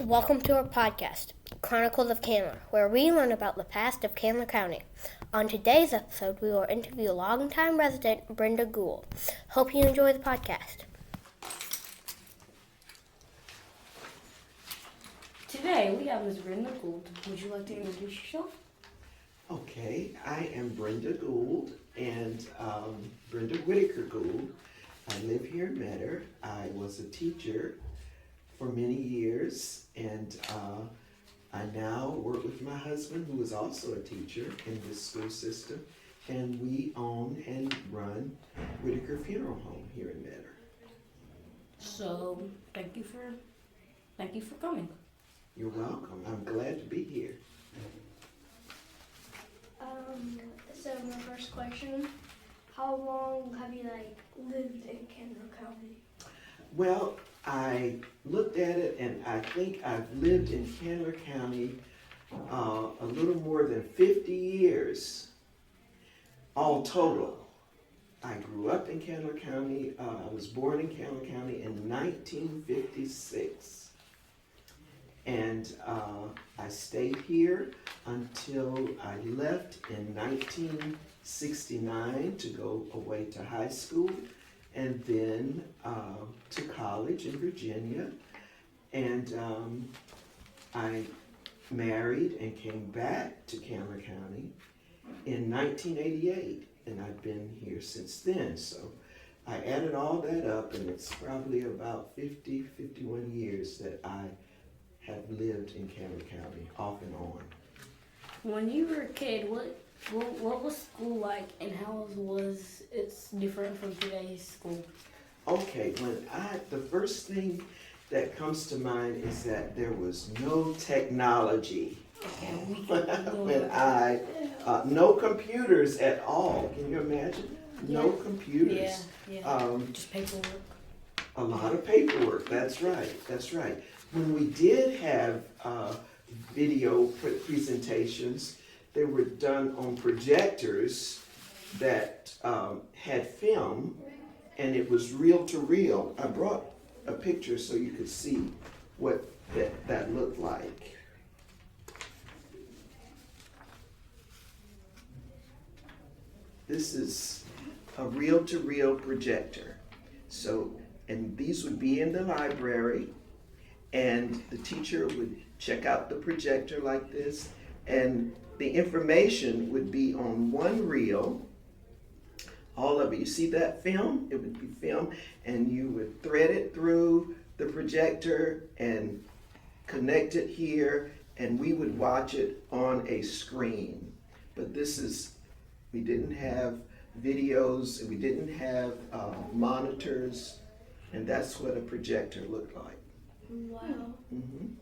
Welcome to our podcast, Chronicles of Candler, where we learn about the past of Candler County. On today's episode, we will interview longtime resident Brenda Gould. Hope you enjoy the podcast. Today we have Ms. Brenda Gould. Would you like to introduce yourself? Okay, I am Brenda Gould and Brenda Whitaker Gould. I live here in Metter. I was a teacher for many years, and I now work with my husband, who is also a teacher in this school system, and we own and run Whitaker Funeral Home here in Metter. So thank you for coming. You're welcome. I'm glad to be here. So my first question, how long have you lived in Candler County? Well, I looked at it and I think I've lived in Candler County a little more than 50 years, all total. I grew up in Candler County. I was born in Candler County in 1956. And I stayed here until I left in 1969 to go away to high school, and then to college in Virginia. And I married and came back to Candler County in 1988, and I've been here since then. So I added all that up, and it's probably about 51 years that I have lived in Candler County, off and on. When you were a kid, what was school like, and how was it different from today's school? Okay, the first thing that comes to mind is that there was no technology. No computers at all. Can you imagine? No computers. Yeah. Just paperwork. A lot of paperwork. That's right. When we did have video presentations, they were done on projectors that had film, and it was reel to reel. I brought a picture so you could see what that looked like. This is a reel to reel projector. And these would be in the library, and the teacher would check out the projector like this, and the information would be on one reel, all of it. You see that film? It would be film, and you would thread it through the projector and connect it here, and we would watch it on a screen. But we didn't have videos, and we didn't have monitors, and that's what a projector looked like. Wow. Mm-hmm.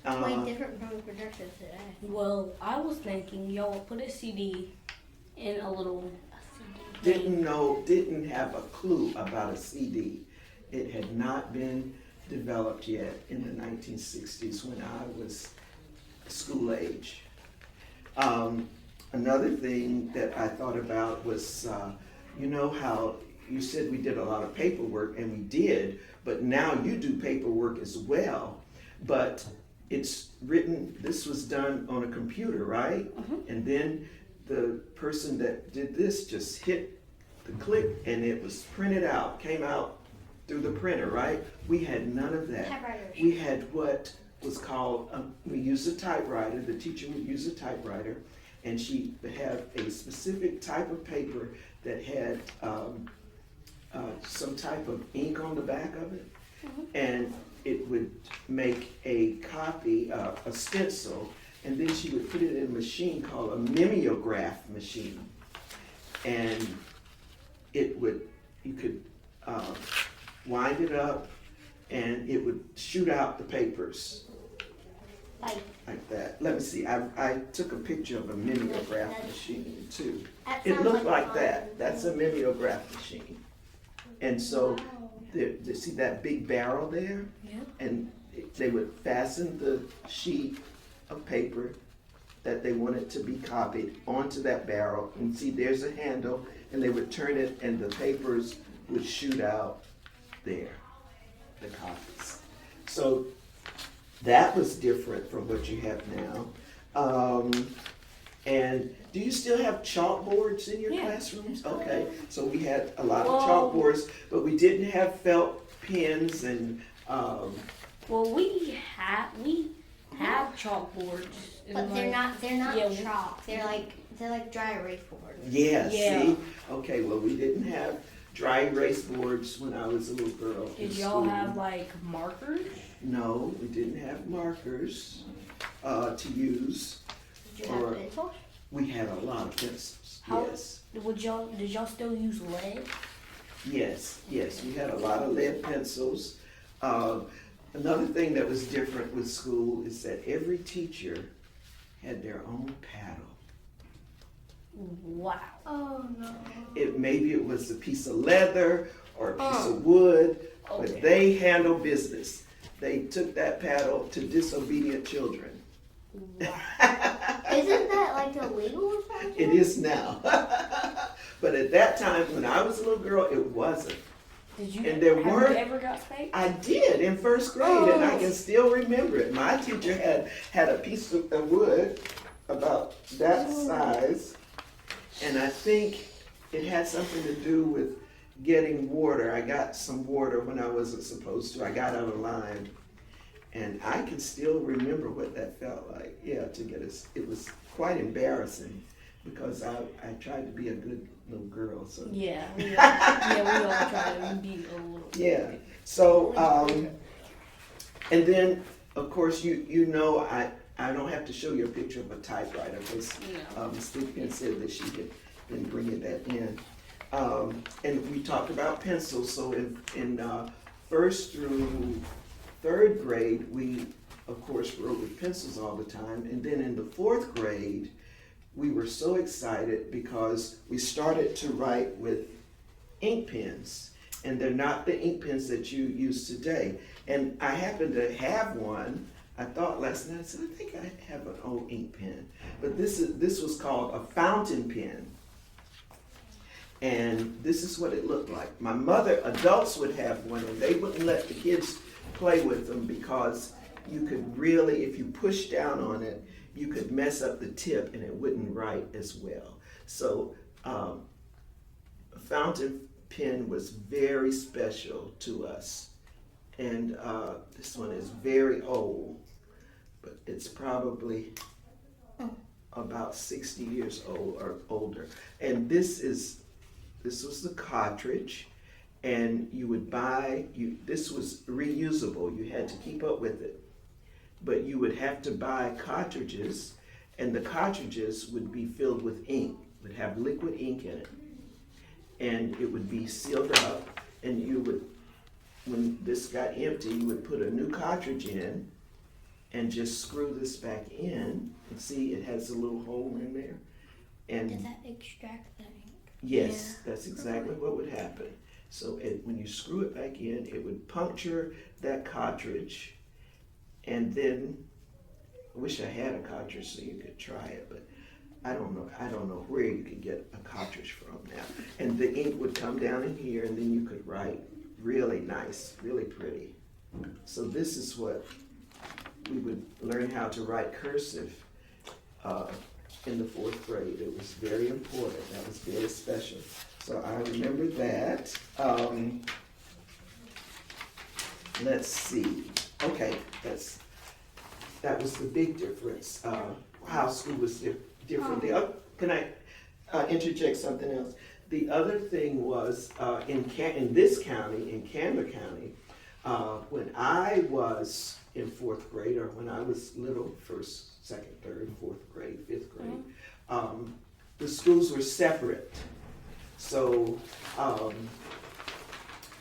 Way different from the projectors today. Well, I was thinking y'all would put a CD in a little Didn't have a clue about a CD. It had not been developed yet in the 1960s when I was school age. Another thing that I thought about was, you know how you said we did a lot of paperwork, and we did, but now you do paperwork as well. But it's written, this was done on a computer, right? Mm-hmm. And then the person that did this just hit the click, and it was printed out, came out through the printer, right? We had none of that. Typewriters. We had what was called, we used a typewriter. The teacher would use a typewriter, and she would have a specific type of paper that had some type of ink on the back of it, and it would make a copy, a stencil, and then she would put it in a machine called a mimeograph machine, and you could wind it up, and it would shoot out the papers like that. Let me see. I took a picture of a mimeograph machine too. It looked like that. That's a mimeograph machine. And so, see that big barrel there? Yeah. And they would fasten the sheet of paper that they wanted to be copied onto that barrel. And see, there's a handle, and they would turn it, and the papers would shoot out there, the copies. So That was different from what you have now. And do you still have chalkboards in your Yeah. classrooms? Okay, so we had a lot of Well- chalkboards, but we didn't have felt pens and, Well, we have chalkboards. and, But they're like, not yeah, chalk. They're like dry erase boards. yeah, Yeah. see? Okay, well, we didn't have dry erase boards when I was a little girl in Did y'all school. have like markers? No, we didn't have markers, to use. Did you have Or- pencils? We had a lot of pencils, How- yes. Did y'all still use lead? Yes, we had a lot of lead pencils. Another thing that was different with school is that every teacher had their own paddle. Wow. Oh no. Maybe it was a piece of leather or a piece of wood, Okay. but they handled business. They took that paddle to disobedient children. Wow. Isn't that like illegal or something? It is now. But at that time, when I was a little girl, it wasn't. Did you? And there have weren't- you ever got spanked? I did in first grade, and I can still remember it. My teacher had a piece of wood about that size, and I think it had something to do with getting water. I got some water when I wasn't supposed to. I got out of line, and I can still remember what that felt like. Yeah, to get us. It was quite embarrassing because I tried to be a good little girl. So Yeah. We all try to be a little. yeah. So, and then, of course, you know, I don't have to show you a picture of a typewriter because No. Ms. Stephen said that she had been bringing that in. And we talked about pencils. So in first through third grade, we, of course, wrote with pencils all the time. And then in the fourth grade, we were so excited because we started to write with ink pens. And they're not the ink pens that you use today. And I happened to have one. I thought last night, I said, I think I have an old ink pen. But this was called a fountain pen. And this is what it looked like. My mother, adults would have one, and they wouldn't let the kids play with them because you could really, if you push down on it, you could mess up the tip and it wouldn't write as well. So a fountain pen was very special to us. And this one is very old, but it's probably about 60 years old or older. And this was the cartridge, and you would buy, this was reusable, you had to keep up with it. But you would have to buy cartridges, and the cartridges would be filled with ink, would have liquid ink in it. And it would be sealed up, and you would, when this got empty, you would put a new cartridge in and just screw this back in. And see, it has a little hole in there. And Does that extract the ink? yes, that's exactly what would happen. So when you screw it back in, it would puncture that cartridge. And then, I wish I had a cartridge so you could try it, but I don't know where you could get a cartridge from now. And the ink would come down in here, and then you could write really nice, really pretty. So this is what we would learn how to write cursive in the fourth grade. It was very important. That was very special. So I remember that. Let's see. Okay, that was the big difference. How school was different. Can I interject something else? The other thing was in this county, in Candler County, when I was in fourth grade, or when I was little, first, second, third, fourth grade, fifth grade, the schools were separate. So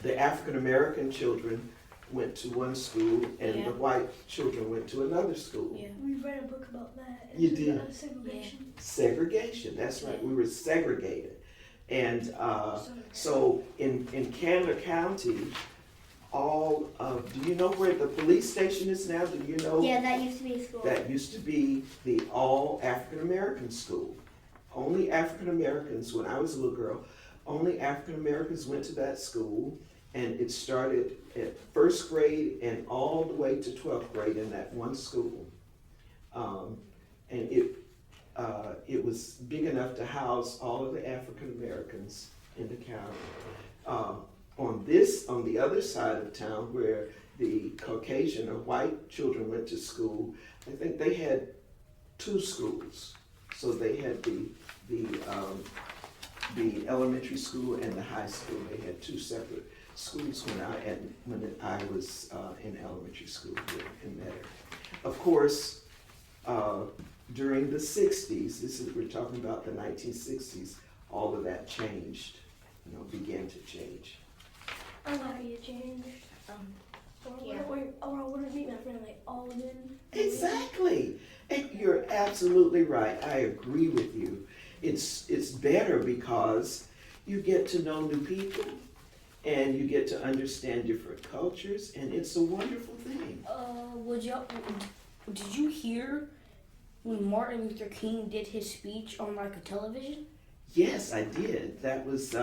the African American children went to one school, and the white children went to another school. Yeah. We read a book about that. You did? Segregation. Segregation, that's right, we were segregated. And so in Candler County, do you know where the police station is now? Do you know? Yeah, that used to be a school. That used to be the all African American school. Only African Americans, when I was a little girl, only African Americans went to that school. And it started at first grade and all the way to 12th grade in that one school. And it was big enough to house all of the African Americans in the county. On the other side of town where the Caucasian or white children went to school, I think they had two schools. So they had the elementary school and the high school. They had two separate schools when I was in elementary school here in Metter. Of course, during the 60s, we're talking about the 1960s, all of that changed, began to change. I'm happy it changed. Yeah. Or I wouldn't meet my friend like all of them. Exactly. And you're absolutely right. I agree with you. It's better because you get to know new people and you get to understand different cultures, and it's a wonderful thing. Did you hear when Martin Luther King did his speech on like a television? Yes, I did. That was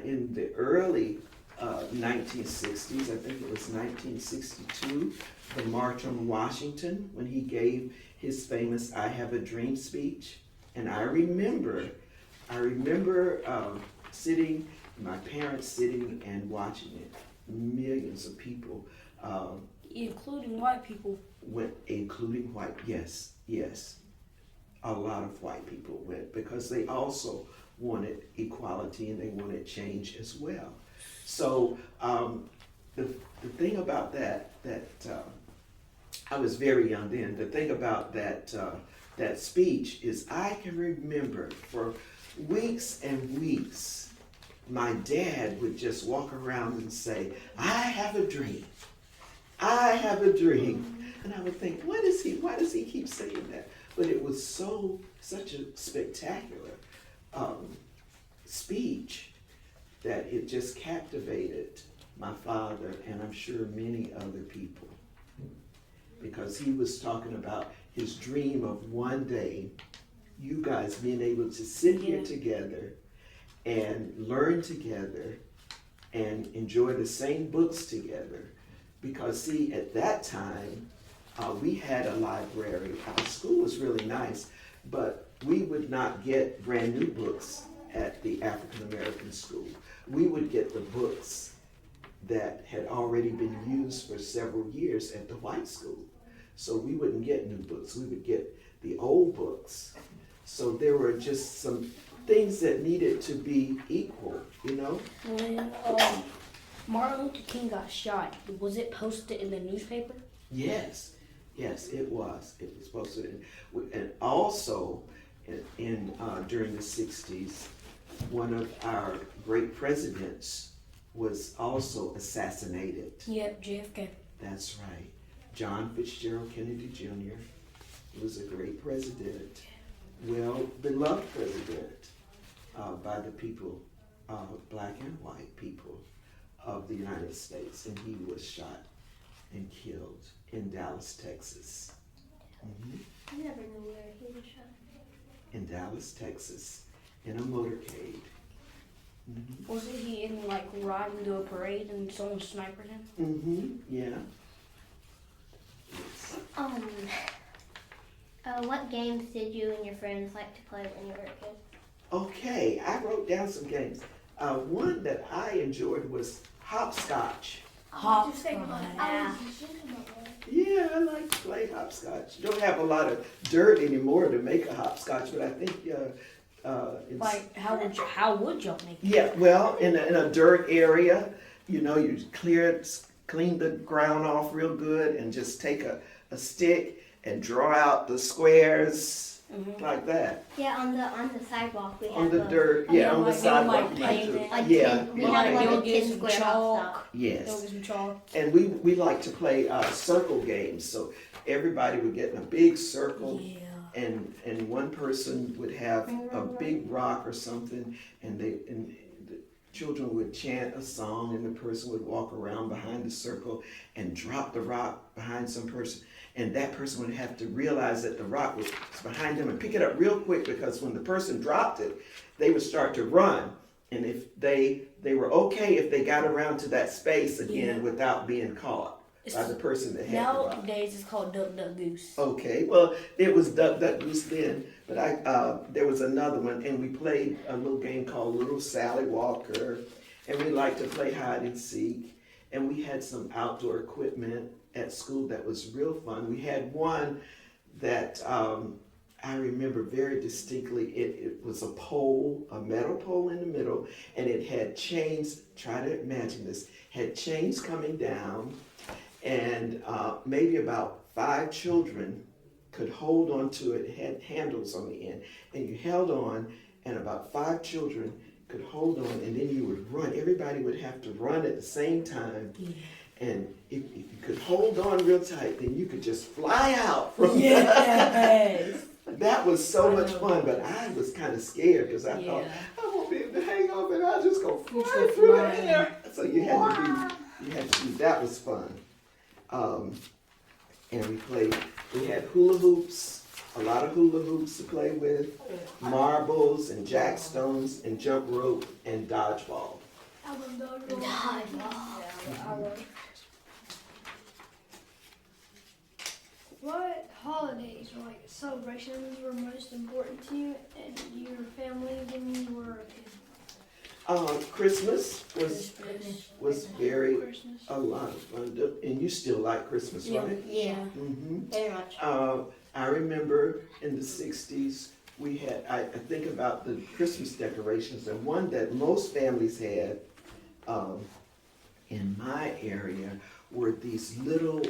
in the early 1960s. I think it was 1962, the March on Washington, when he gave his famous "I Have a Dream" speech. And I remember sitting, my parents sitting and watching it. Millions of people, including white people. Including white, yes. A lot of white people went because they also wanted equality and they wanted change as well. So the thing about that I was very young then. The thing about that speech is I can remember for weeks and weeks, my dad would just walk around and say, "I have a dream. I have a dream." And I would think, why does he keep saying that? But it was such a spectacular speech that it just captivated my father and I'm sure many other people. Because he was talking about his dream of one day you guys being able to sit here together and learn together and enjoy the same books together. Because see, at that time, we had a library. Our school was really nice, but we would not get brand new books at the African American school. We would get the books that had already been used for several years at the white school. So we wouldn't get new books. We would get the old books. So there were just some things that needed to be equal, When Martin Luther King got shot, was it posted in the newspaper? Yes, it was. It was posted, and also during the 60s, one of our great presidents was also assassinated. Yep, JFK. That's right. John Fitzgerald Kennedy Jr. was a great president, well-beloved president by the people, black and white people of the United States, and he was shot and killed in Dallas, Texas. I never knew where he was shot. In Dallas, Texas, in a motorcade. Wasn't he in riding to a parade and someone sniped him? Yeah. What games did you and your friends like to play when you were a kid? Okay, I wrote down some games. One that I enjoyed was hopscotch. Hopscotch. I was just thinking about that. Yeah, I like to play hopscotch. You don't have a lot of dirt anymore to make a hopscotch, but I think it's... how would y'all make it? Yeah, well, in a dirt area, you clean the ground off real good and just take a stick and draw out the squares like that. Yeah, on the sidewalk we have On the dirt, on the sidewalk. We have They'll a get 10 some square chalk. hopscotch. Yes. They'll get some chalk. And we like to play circle games. So everybody would get in a big circle, and one person would have a big rock or something, and the children would chant a song, and the person would walk around behind the circle and drop the rock behind some person. And that person would have to realize that the rock was behind them and pick it up real quick, because when the person dropped it, they would start to run. And if they they were okay if they got around to that space again Yeah. without being caught by the person that had the rock. Nowadays it's called duck, duck, goose. Okay, well, it was Duck Duck Goose then, but there was another one, and we played a little game called Little Sally Walker, and we liked to play hide and seek, and we had some outdoor equipment at school that was real fun. We had one that I remember very distinctly. It was a pole, a metal pole in the middle, and it had chains. Try to imagine this. Had chains coming down, and maybe about 5 children could hold on to it. It had handles on the end, and you held on, and about 5 children could hold on, and then you would run. Everybody would have to run at the same time. Yeah. And if you could hold on real tight, then you could just fly out from Yes. That was so much fun, but I was kind of scared because I thought, Yeah. I won't be able to hang on, and I'll just go You fly go through the flying. air. So you had to do, that was fun. And we had hula hoops, a lot of hula hoops to play with, marbles and jackstones and jump rope and dodgeball. I love dodgeball. What holidays or like celebrations were most important to you and your family when you were a kid? Christmas was very Christmas. a lot of fun, and you still like Christmas, right? Yeah, Mm-hmm. very much. I remember in the 60s, we had, I think about the Christmas decorations, and one that most families had in my area were these little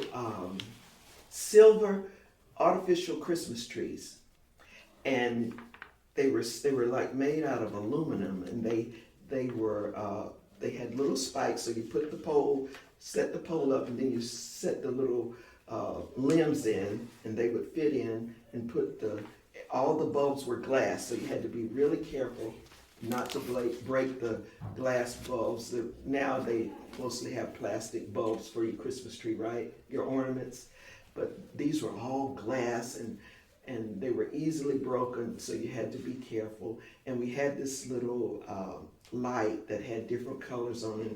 silver artificial Christmas trees. And they were like made out of aluminum, and they had little spikes, so you put the pole, set the pole up, and then you set the little limbs in, and they would fit in, and all the bulbs were glass, so you had to be really careful not to break the glass bulbs. Now they mostly have plastic bulbs for your Christmas tree, right? Your ornaments. But these were all glass, and they were easily broken, so you had to be careful. And we had this little light that had different colors on it.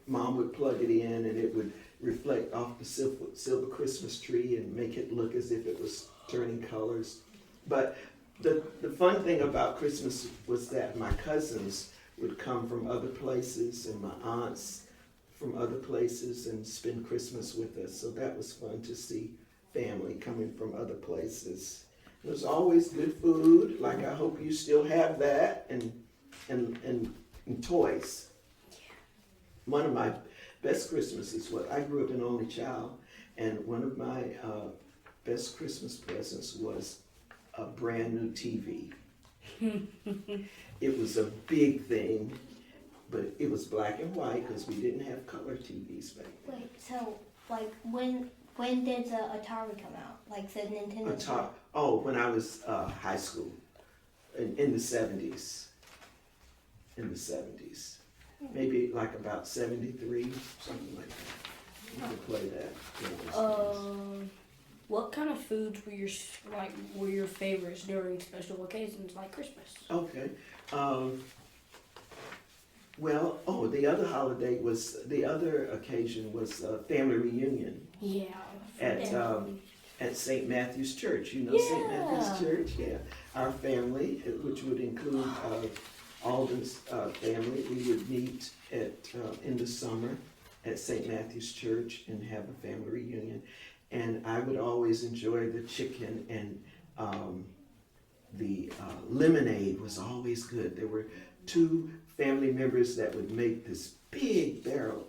Mom would plug it in, and it would reflect off the silver Christmas tree and make it look as if it was turning colors. But the fun thing about Christmas was that my cousins would come from other places, and my aunts from other places, and spend Christmas with us. So that was fun to see family coming from other places. There was always good food, like I hope you still have that, and toys. One of my best Christmases was, I grew up an only child, and one of my best Christmas presents was a brand new TV. It was a big thing, but it was black and white because we didn't have color TVs back then. Wait, so like when did the Atari come out? Like the Nintendo? When I was high school, in the 70s. In the 70s. Maybe like about 73, something like that. You could play that. What kind of foods were your favorites during special occasions like Christmas? Okay. The other occasion was family reunion. Yeah. At St. Matthew's Church. You know St. Matthew's Church? Yeah. Our family, which would include Alden's family, we would meet in the summer at St. Matthew's Church and have a family reunion. And I would always enjoy the chicken, and the lemonade was always good. There were 2 family members that would make this big barrel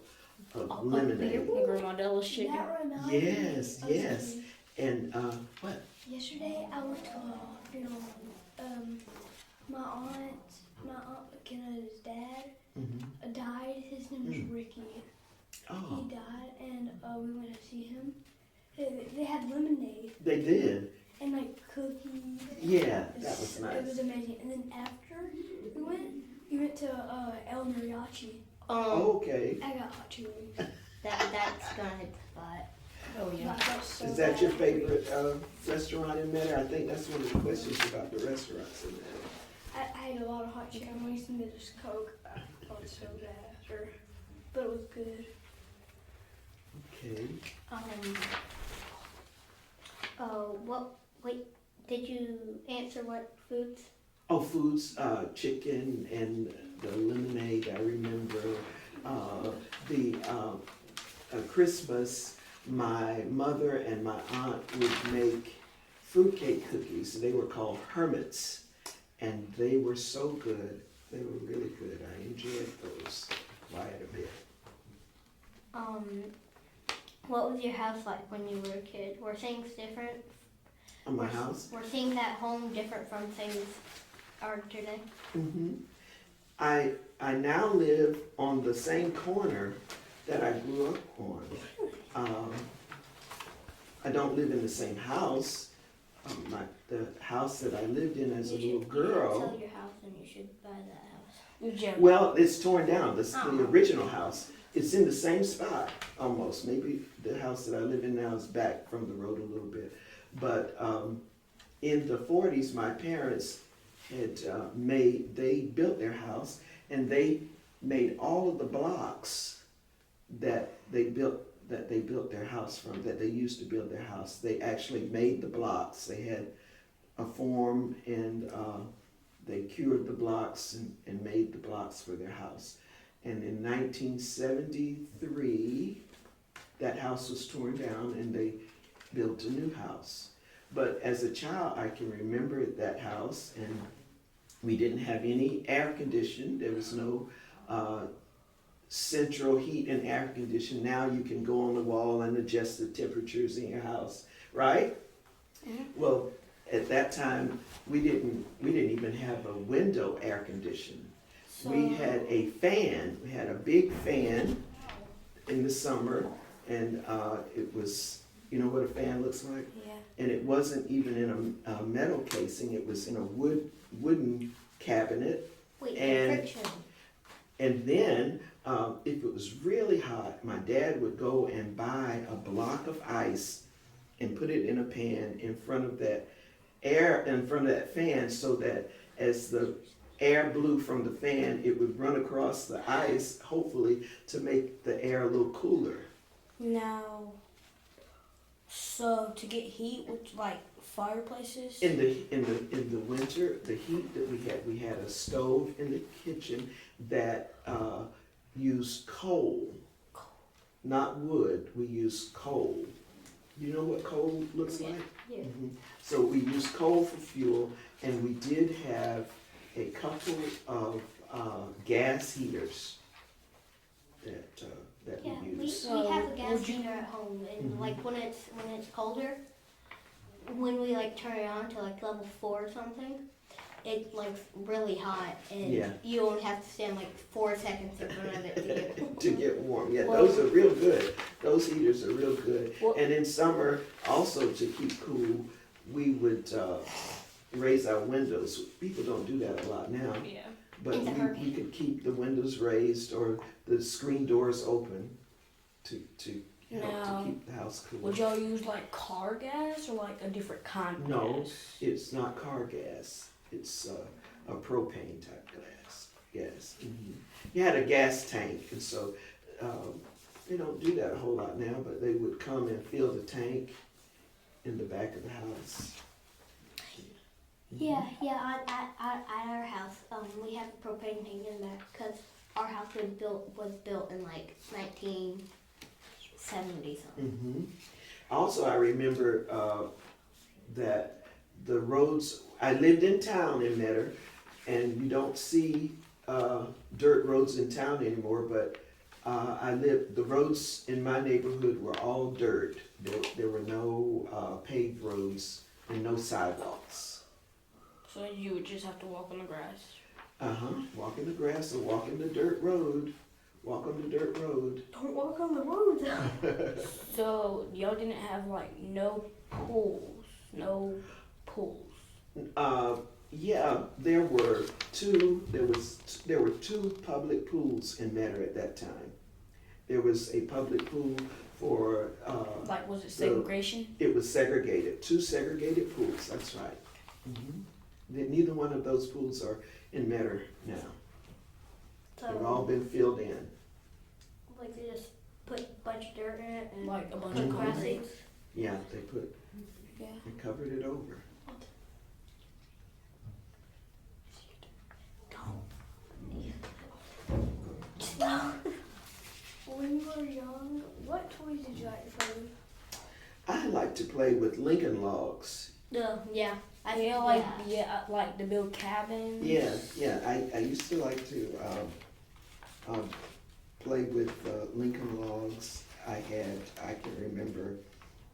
of lemonade. Grandma Della's chicken. That reminds Yes, me of yes. something. And what? Yesterday I went to a funeral. My aunt McKenna's dad Mm-hmm. died. His name was Ricky. Oh, He died, and we went to see him. They had lemonade they did. and like cookies. Yeah, that was It nice. was amazing. And then after we went to El Mariachi. Okay. I got hot chili. That's gonna hit the spot. Oh yeah. That felt so Is that bad. your favorite restaurant in Metter? I think that's one of the questions about the restaurants in Metter. I ate a lot of hot chicken wings and then just Coke. felt so bad after, but it was good. Okay. Wait, did you answer what foods? Oh, foods, chicken and the lemonade, I remember. Christmas, my mother and my aunt would make fruitcake cookies. They were called hermits, and they were so good. They were really good. I enjoyed those quite a bit. What was your house like when you were a kid? Were things different? On my house? Were things at home different from things are today? Mm-hmm. I now live on the same corner that I grew up on. I don't live in the same house. The house that I lived in as a little You should girl. sell your house and you should buy that house. Well, it's torn down. The original house. It's in the same spot almost. Maybe the house that I live in now is back from the road a little bit. But in the 40s, my parents had they built their house, and they made all of the blocks that they built their house from, that they used to build their house. They actually made the blocks. They had a form, and they cured the blocks and made the blocks for their house. And in 1973, that house was torn down and they built a new house. But as a child, I can remember that house, and we didn't have any air conditioning. There was no central heat and air conditioning. Now you can go on the wall and adjust the temperatures in your house, right? Mm-hmm. Well, at that time, we didn't even have a window air conditioning. We had a fan. We had a big fan in the summer, and it was, you know what a fan looks like? Yeah. And it wasn't even in a metal casing. It was in a wooden cabinet. Wait, And- friction. And then, if it was really hot, my dad would go and buy a block of ice and put it in a pan in front of that fan, so that as the air blew from the fan, it would run across the ice, hopefully to make the air a little cooler. Now, so to get heat with like fireplaces? In the winter, the heat that we had a stove in the kitchen that used coal, not wood. We used coal. You know what coal looks like? Yeah. Mhm. So we used coal for fuel, and we did have a couple of gas heaters that Yeah, we we used. have a gas would you- heater at home, and Mhm. like when it's colder, when we like turn it on to like level 4 or something, it's like really hot, and Yeah. you only have to stand like 4 seconds in front of it to get To get warm. Yeah, Well- those are real good. Those heaters are real good. Well- And in summer, also to keep cool, we would raise our windows. People don't do that a lot now, Yeah. but It's a we hurricane. could keep the windows raised or the screen doors open to help Now, to keep the house cool. Would y'all use like car gas or like a different kind of No. gas? It's not car gas. It's a propane type gas. Mm-hmm. You had a gas tank, and so they don't do that a whole lot now. But they would come and fill the tank in the back of the house. Yeah, at our house, we have a propane tank in there because our house was built in like 1970 something. Mm-hmm. Also, I remember that the roads. I lived in town in Metter, and you don't see dirt roads in town anymore. But the roads in my neighborhood were all dirt. There were no paved roads and no sidewalks. So you would just have to walk on the grass. Walk in the grass or walk in the dirt road. Walk on the dirt road. Don't walk on the road. So y'all didn't have like no pools. Yeah, there were two. There were two public pools in Metter at that time. There was a public pool for. Like was it segregation? It was segregated. Two segregated pools. That's right. Mm-hmm. Neither one of those pools are in Metter now. They've all been filled in. Like they just put a bunch of dirt in it and Like a bunch put of grass concrete. seeds. Yeah, they put, Yeah. they covered it over. When you were young, what toys did you like to play with? I like to play with Lincoln logs. Yeah. I feel feel like I like to build cabins. Yeah, I used to like to play with Lincoln logs. I can remember,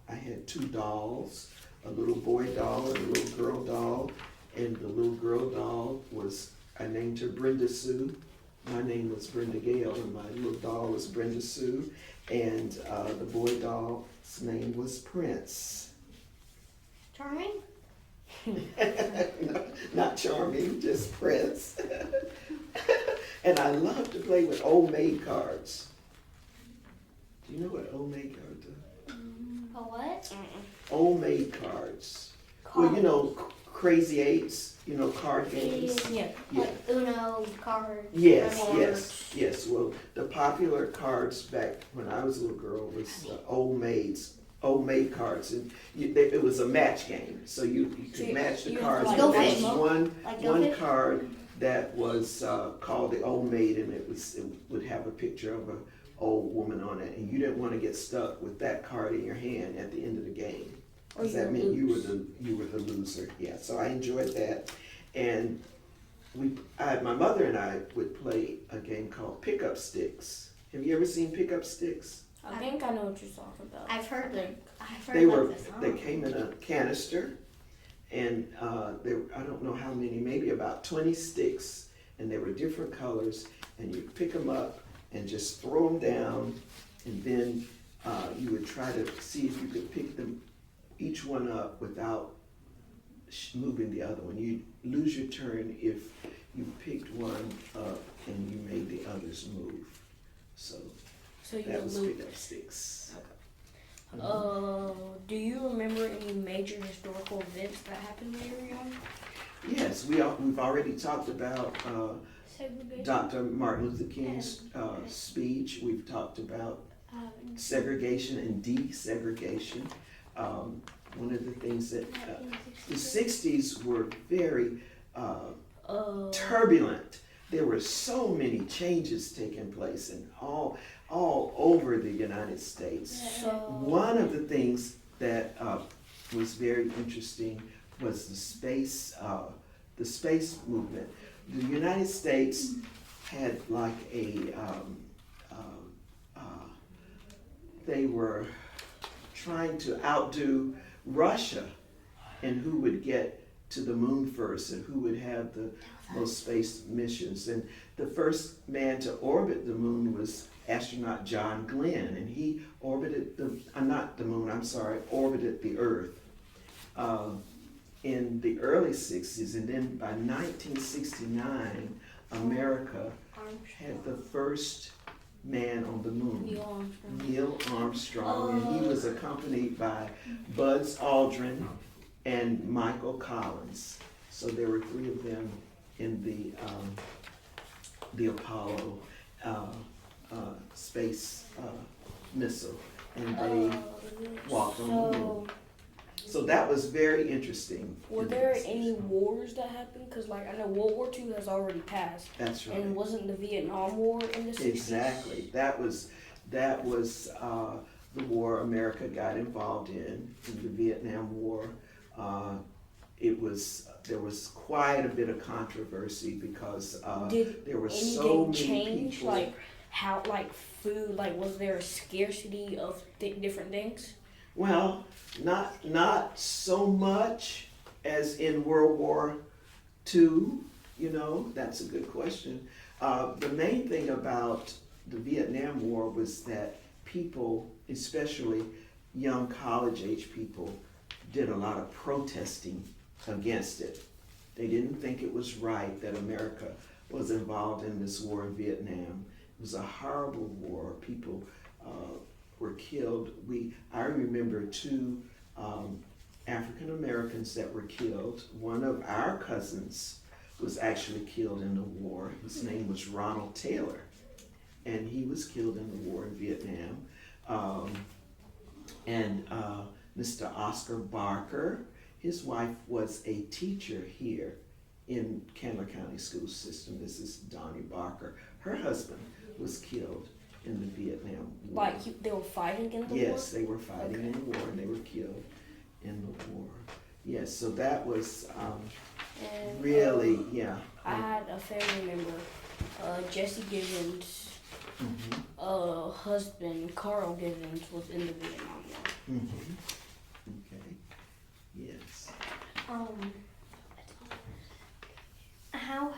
I had two dolls, a little boy doll and a little girl doll. And the little girl doll I named her Brenda Sue. My name was Brenda Gale, and my little doll was Brenda Sue. And the boy doll's name was Prince. Charming? No, not Charming, just Prince. And I love to play with old maid cards. Do you know what old maid cards are? A what? Old maid cards. Well, you know, Crazy Eights, you know, card games. Yeah. Yeah. Like Uno, cards. Yes, running yes. Well, the popular cards back when I was a little girl was old maid cards, and it was a match game. So you could match the you cards. like There Go was Fish. one Like Go one Fish? card that was called the old maid, and it would have a picture of a old woman on it, and you didn't want to get stuck with that card in your hand at the end of the game. Or Because you that would meant you lose. were the loser. Yeah, so I enjoyed that. And my mother and I would play a game called Pickup Sticks. Have you ever seen Pickup Sticks? I think I know what you're talking about. I've heard them. I've heard They about were this. they came in a canister, and I don't know how many, maybe about 20 sticks, and they were different colors, and you pick them up and just throw them down, and then you would try to see if you could pick them each one up without moving the other one. You lose your turn if you picked one up and you made the others move. So So you that was lose. Pickup Sticks. Do you remember any major historical events that happened when you were young? Yes, we've already talked about Segregation. Dr. Martin Luther King's speech. We've talked about segregation and desegregation. One of the things that the 60s were very turbulent. There were so many changes taking place and all over the United States. So One of the things that was very interesting was the space movement. The United States had like they were trying to outdo Russia and who would get to the moon first and who would have the most space missions. And the first man to orbit the moon was astronaut John Glenn, and he orbited orbited the Earth in the early 60s. And then by 1969, America had the first man on the moon. Neil Armstrong, and he was accompanied by Buzz Aldrin and Michael Collins. So there were three of them in the Apollo space missile, and they walked on the moon. So that was very interesting. were there any wars that happened? Because like I know World War II has already passed. That's right. And wasn't the Vietnam War in the 60s? Exactly. That was the war America got involved in the Vietnam War. There was quite a bit of controversy because Did there were anything so many change? people. Like how, like food? Like was there a scarcity of different things? Well, not so much as in World War II. You know, that's a good question. The main thing about the Vietnam War was that people, especially young college-age people, did a lot of protesting against it. They didn't think it was right that America was involved in this war in Vietnam. It was a horrible war. People were killed. I remember two African Americans that were killed. One of our cousins was actually killed in the war. His name was Ronald Taylor, and he was killed in the war in Vietnam. And Mr. Oscar Barker, his wife was a teacher here in Candler County School System. This is Donnie Barker. Her husband was killed in the Vietnam War. Like they were fighting in the war? Yes, they were fighting in the war, and they were killed in the war. Yes, so that was And, really, yeah. I had a family member, Jesse Givens' husband, Carl Givens, was in the Vietnam War. Okay, yes. How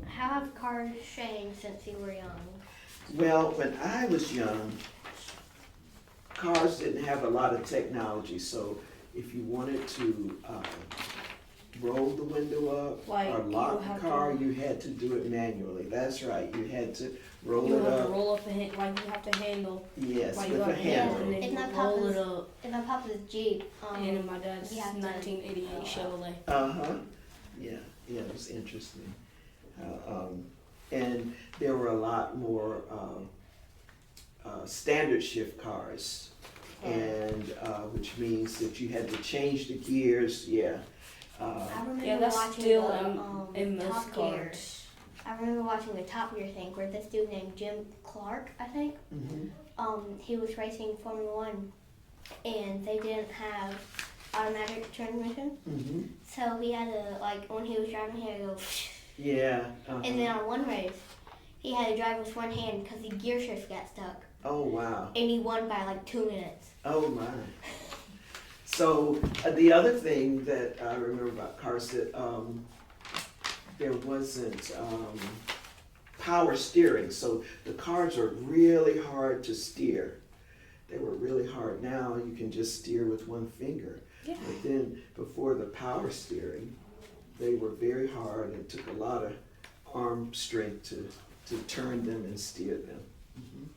have cars changed since you were young? Well, when I was young, cars didn't have a lot of technology, so if you wanted to roll the window up Like, or you lock have the car, to- you had to do it manually. That's right, you had to roll You it have to up. roll up like you have to handle, Yes, like with you a have to handle handle. and then Isn't you that roll it Papa's- up. In my papa's Jeep, And in my dad's you have to- 1988 Chevrolet. Yeah, it was interesting. And there were a lot more standard shift cars, and which means that you had to change the gears. Yeah. I remember Yeah, that's watching still the in most Top Gear. cars. I remember watching the Top Gear thing where this dude named Jim Clark, I think, he was racing Formula One, and they didn't have automatic transmission, so he had to, like, when he was driving, he had to go, Yeah. and then on one race, he had to drive with one hand because the gear shift got stuck, Oh wow. and he won by like 2 minutes. Oh my. So the other thing that I remember about cars that there wasn't power steering, so the cars are really hard to steer. They were really hard. Now you can just steer with one finger. Yeah. But then before the power steering, they were very hard. It took a lot of arm strength to turn them and steer them.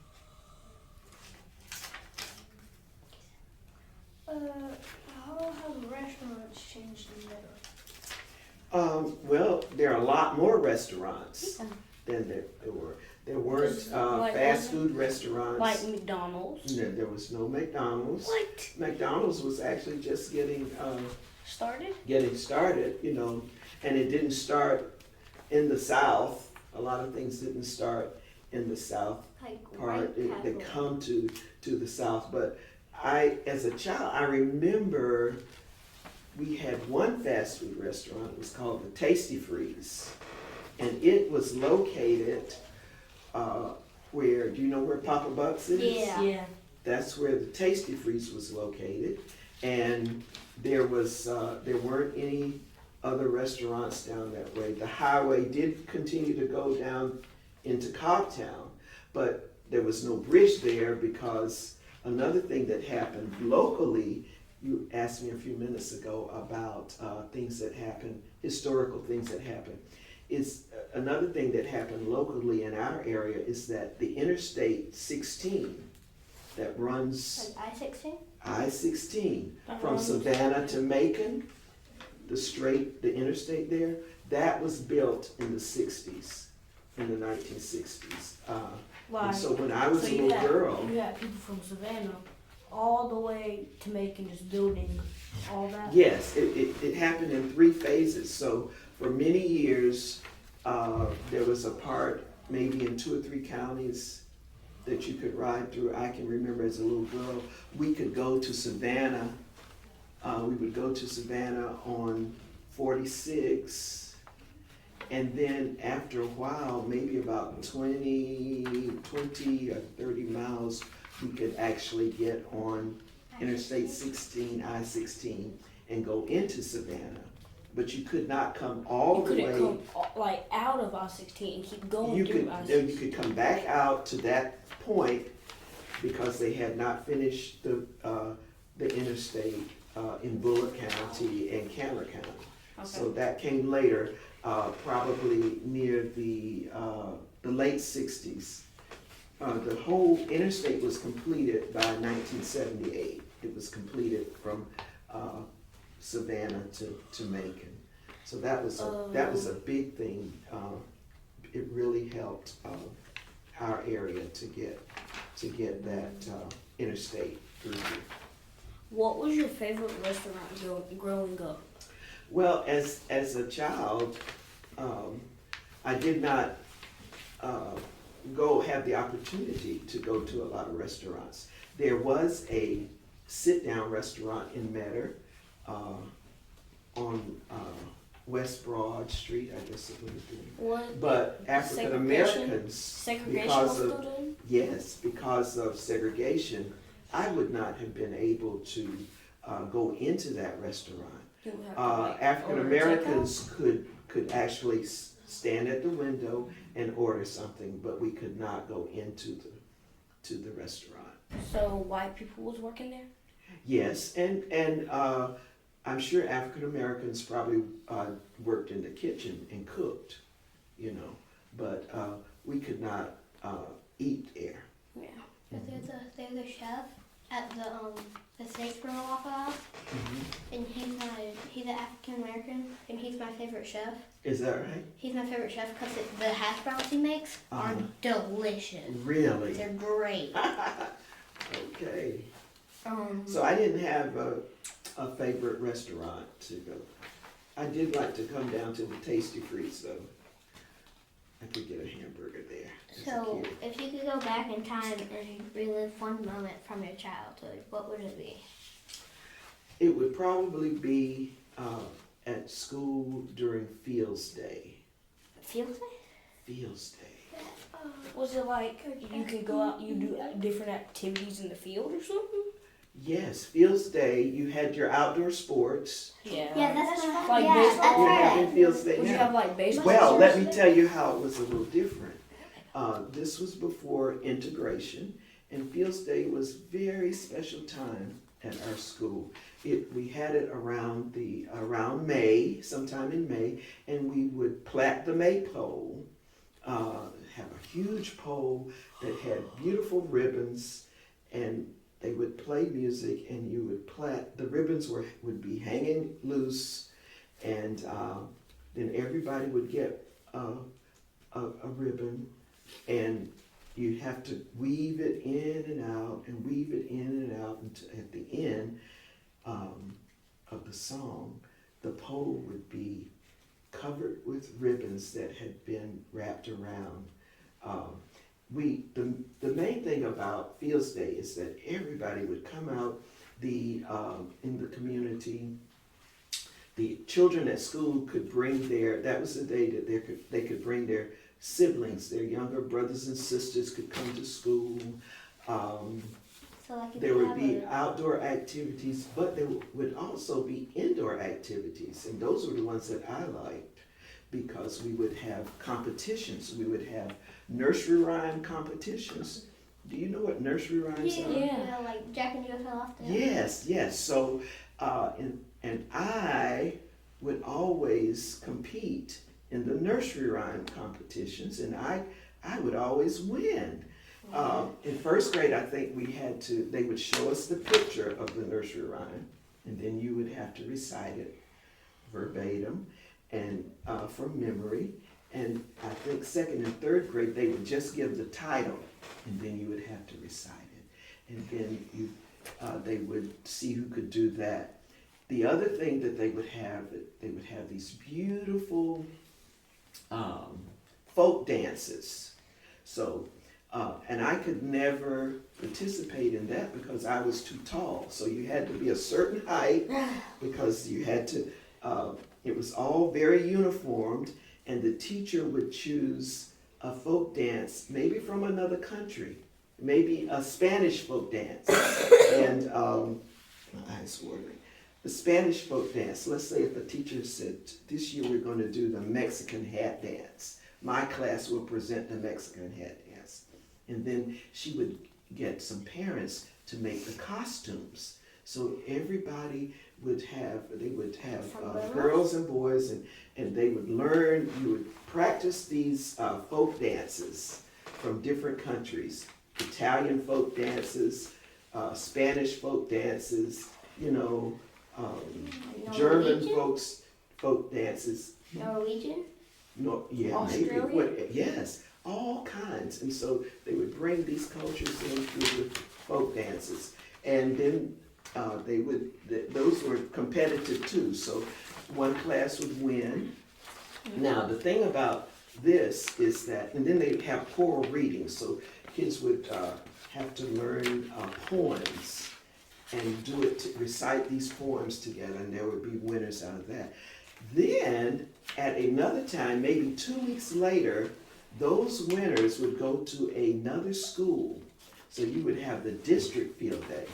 How have restaurants changed in there? Well, there are a lot more restaurants than there were. There weren't Like fast food restaurants. Like McDonald's. No, there was no McDonald's. What? McDonald's was actually just getting Started? you know, and it didn't start in the South. A lot of things didn't start in the South Like part. right They past come to the South, but as a child, I remember we had one fast food restaurant. It was called the Tasty Freeze, and it was located where, do you know where Papa Bucks is? Yeah. That's where the Tasty Freeze was located, and there weren't any other restaurants down that way. The highway did continue to go down into Cobbtown, but there was no bridge there because another thing that happened locally, you asked me a few minutes ago about things that happened, historical things that happened. Is another thing that happened locally in our area is that the Interstate 16 that runs Like I-16? I-16 from runs- Savannah to Macon, the interstate there, that was built in the 60s, in the 1960s. And so when I was a little girl, You had people from Savannah all the way to Macon just building all that. yes, it happened in 3 phases. So for many years, there was a part, maybe in 2 or 3 counties, that you could ride through. I can remember as a little girl, we could go to Savannah. We would go to Savannah on 46, and then after a while, maybe about 20 or 30 miles, we could actually get on Interstate 16, I-16, and go into Savannah. But you could not come all You the couldn't way. come like out of I-16 and keep going You through could, I-16. you could come back out to that point because they had not finished the interstate in Bullitt County and Candler County. Okay. So that came later, probably near the late 60s. The whole interstate was completed by 1978. It was completed from Savannah to Macon. So that was a big thing. It really helped our area to get that interstate through here. What was your favorite restaurant growing up? Well, as a child, I did not have the opportunity to go to a lot of restaurants. There was a sit-down restaurant in Metter on West Broad Street, I guess it would have been. What? But African Americans, Segregation because was of still done? yes, because of segregation, I would not have been able to go into that restaurant. You would have to, like, African order Americans could actually stand at the window and order something, but we could not go into the restaurant. takeout? So white people was working there? Yes, and I'm sure African Americans probably worked in the kitchen and cooked, you know, but we could not eat there. Yeah. But there's a chef at the steak grill off of us, and he's an African American, and he's my favorite chef. Is that right? He's my favorite chef because the hash browns he makes are delicious. Really? They're great. Okay. So I didn't have a favorite restaurant to go. I did like to come down to the Tasty Freeze though. I could get a hamburger there. as a So, kid. if you could go back in time and relive one moment from your childhood, what would it be? It would probably be at school during Fields Day. Field day? Fields Day. Was it like you could go out, you do different activities in the field or something? Yes, Fields Day. You had your outdoor sports. Yeah. Yeah, that's Like yeah, baseball? that's We're right. having Fields Day Would you now. have like baseball? Well, let me games? tell you how it was a little different. This was before integration, and Fields Day was very special time at our school. We had it around May, sometime in May, and we would plait the maypole, have a huge pole that had beautiful ribbons, and they would play music, and you would plait. The ribbons would be hanging loose, and then everybody would get a ribbon, and you'd have to weave it in and out, and weave it in and out, until at the end of the song, the pole would be covered with ribbons that had been wrapped around. The main thing about Fields Day is that everybody would come out in the community. The children at school could bring that was the day that they could bring their siblings, their younger brothers and sisters could come to school. So like if There you would have be outdoor activities, but there would also be indoor activities, and those were the ones that I liked because we would have competitions. We would have nursery rhyme competitions. Do you know what nursery rhymes are? yeah, like Jack and Jill fell off the Yes. So, and I would always compete in the nursery rhyme competitions, and I would always win. In first grade, I think they would show us the picture of the nursery rhyme, and then you would have to recite it verbatim and from memory. And I think second and third grade, they would just give the title, and then you would have to recite it. And then they would see who could do that. The other thing that they would have these beautiful folk dances. So, and I could never participate in that because I was too tall. So you had to be a certain height because you had to, it was all very uniformed, and the teacher would choose a folk dance, maybe from another country, maybe a Spanish folk dance. And my eyes watering. The Spanish folk dance, let's say if a teacher said, this year we're going to do the Mexican hat dance. My class will present the Mexican hat dance. And then she would get some parents to make the costumes. So everybody would have girls and boys, and they would learn, you would practice these folk dances from different countries. Italian folk dances, Spanish folk dances, German folk dances. Norwegian? No, yeah, Australia? maybe. Yes, all kinds. And so they would bring these cultures in through the folk dances. And then those were competitive too. So one class would win. Now, the thing about this is that, and then they have choral readings. So kids would have to learn poems and do it to recite these poems together, and there would be winners out of that. Then, at another time, maybe 2 weeks later, those winners would go to another school. So you would have the district field day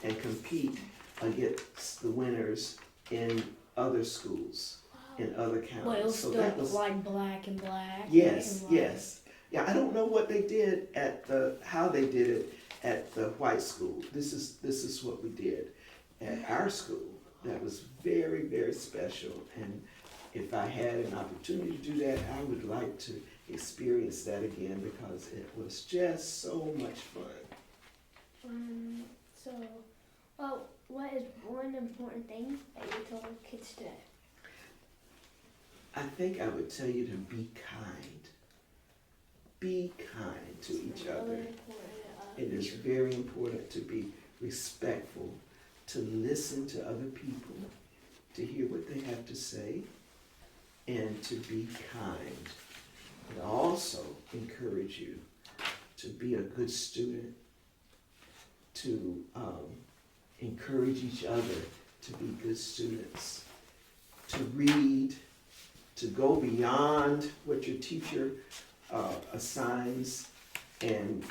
and compete against the winners in other schools, in other counties. But it was So still that was, like black and black. yes, and white. yes. Yeah, I don't know what they did how they did it at the white school. This is what we did at our school. That was very, very special. And if I had an opportunity to do that, I would like to experience that again because it was just so much fun. What is one important thing that you told kids today? I think I would tell you to be kind. Be kind to each other. It is very important to be respectful, to listen to other people, to hear what they have to say, and to be kind. But also encourage you to be a good student, to encourage each other to be good students, to read, to go beyond what your teacher assigns, and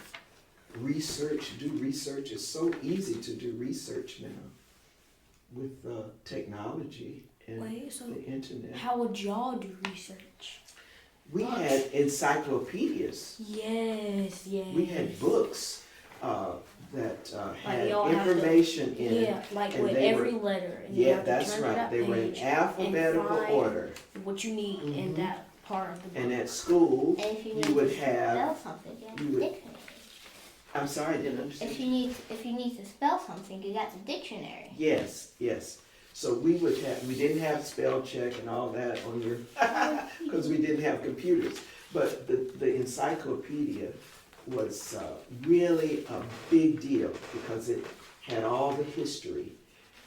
research, do research. It's so easy to do research now with technology and the internet. How would y'all do research? We had encyclopedias. Yes, yes. We had books that had y'all have to- information in. Yeah, like and with they every were- letter. And you Yeah, have to that's turn to right. that They were in page alphabetical and find order. what you need in Mhm. that part of the book. And at school, And if you need you would to have. spell something, you have you the would- dictionary. I'm sorry, I didn't understand. If you need to spell something, you got the dictionary. Yes, yes. So we didn't have spell check and all that on your, because we didn't have computers. But the encyclopedia was really a big deal because it had all the history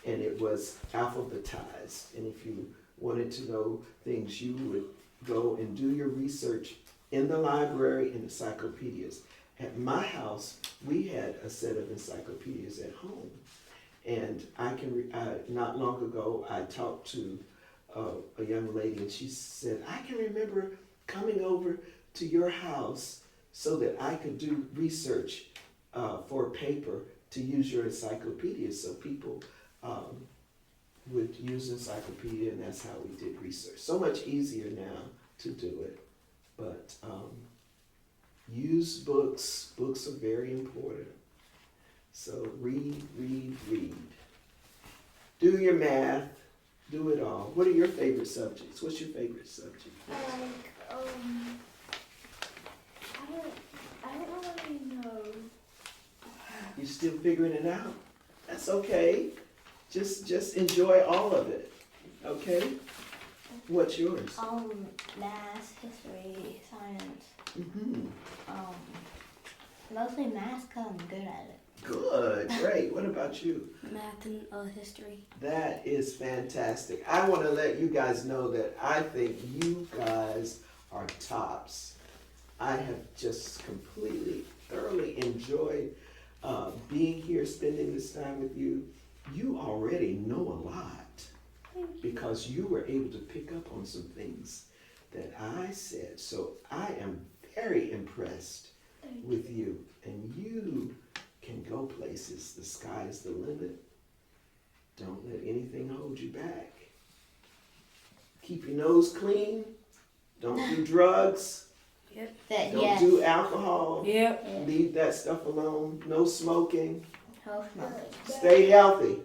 and it was alphabetized. And if you wanted to know things, you would go and do your research in the library in encyclopedias. At my house, we had a set of encyclopedias at home. And not long ago, I talked to a young lady and she said, I can remember coming over to your house so that I could do research for a paper to use your encyclopedia. So people would use encyclopedia and that's how we did research. So much easier now to do it. But use books. Books are very important. So read, read, read. Do your math. Do it all. What are your favorite subjects? What's your favorite subject? I don't really know. You're still figuring it out? That's okay. Just enjoy all of it. Okay? What's yours? Math, history, science. Mm-hmm. Mostly math because I'm good at it. Good. Great. What about you? Math and history. That is fantastic. I want to let you guys know that I think you guys are tops. I have just completely, thoroughly enjoyed being here, spending this time with you. You already know a lot because you were able to pick up on some things that I said. So I am very impressed with you. And you can go places. The sky is the limit. Don't let anything hold you back. Keep your nose clean. Don't do drugs. Don't do alcohol. Yep. Leave that stuff alone. No smoking. No smoking. Stay healthy.